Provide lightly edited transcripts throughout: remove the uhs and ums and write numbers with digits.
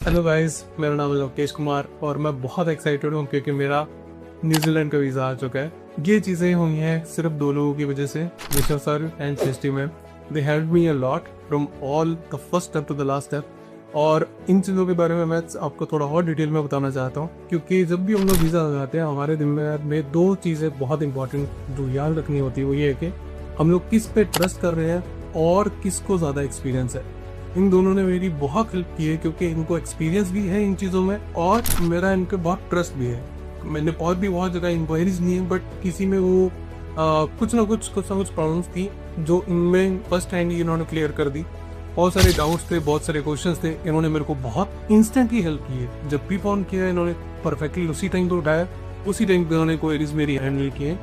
Hello guys, मेरा नाम है लोकेश कुमार और मैं बहुत एक्साइटेड हूँ क्योंकि मेरा न्यूजीलैंड का वीज़ा आ चुका है। ये चीज़ें हुई हैं सिर्फ दो लोगों की वजह से, Visha sir and Srishti ma'am. They help me a lot from all the first step to the last step. और इन चीज़ों के बारे में मैं आपको थोड़ा और डिटेल में बताना चाहता हूँ, क्योंकि जब भी हम लोग वीज़ा लगाते हैं हमारे दिमाग में दो चीज़ें बहुत इंपॉर्टेंट जो याद रखनी होती है। वो ये है कि हम लोग किस पे ट्रस्ट कर रहे हैं और किसको ज़्यादा एक्सपीरियंस है। इन दोनों ने मेरी बहुत हेल्प की है क्योंकि इनको एक्सपीरियंस भी है इन चीज़ों में और मेरा इनके बहुत ट्रस्ट भी है। मैंने और भी बहुत जगह इंक्वायरीज ली है, बट किसी में वो कुछ ना कुछ प्रॉब्लम्स थी जो इनमें फर्स्ट हैंड ही इन्होंने क्लियर कर दी। बहुत सारे डाउट्स थे, बहुत सारे क्वेश्चंस थे, इन्होंने मेरे को बहुत इंस्टेंटली हेल्प की है। जब भी फोन किया इन्होंने परफेक्टली उसी टाइम पे उठाया, उसी टाइम पे उन्होंने क्वेरीज मेरी हैंडल किए।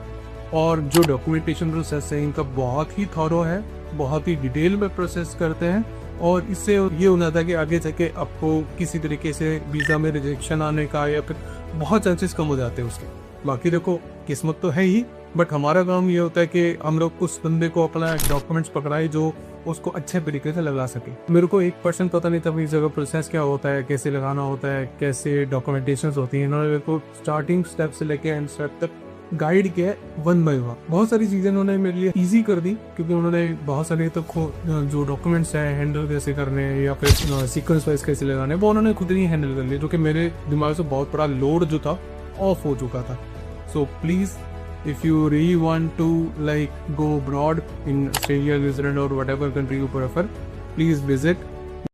और जो डॉक्यूमेंटेशन प्रोसेस है इनका बहुत ही थॉरो है, बहुत ही डिटेल में प्रोसेस करते हैं और इससे ये हो जाता है कि आगे जाके आपको किसी तरीके से वीज़ा में रिजेक्शन आने का या फिर बहुत चांसेस कम हो जाते हैं उसके। बाकी देखो, किस्मत तो है ही, बट हमारा काम ये होता है कि हम लोग उस बंदे को अपना डॉक्यूमेंट्स पकड़ाए जो उसको अच्छे तरीके से लगा सके। मेरे को 1% पता नहीं था वीज़ा का प्रोसेस क्या होता है, कैसे लगाना होता है, कैसे डॉक्यूमेंटेशन होती है। इन्होंने मेरे को स्टार्टिंग स्टेप से लेके एंड स्टेप तक गाइड किया वन बाय वन। बहुत सारी चीजें उन्होंने मेरे लिए इजी कर दी क्योंकि उन्होंने बहुत सारे तो जो डॉक्यूमेंट्स हैं हैंडल कैसे करने हैं या फिर सीक्वेंस वाइज कैसे लगाने हैं वो उन्होंने खुद ही हैंडल कर लिया, जो कि मेरे दिमाग से बहुत बड़ा लोड जो था ऑफ हो चुका था। So please, if you really want to like go abroad in Australia, New Zealand or whatever country you prefer, please visit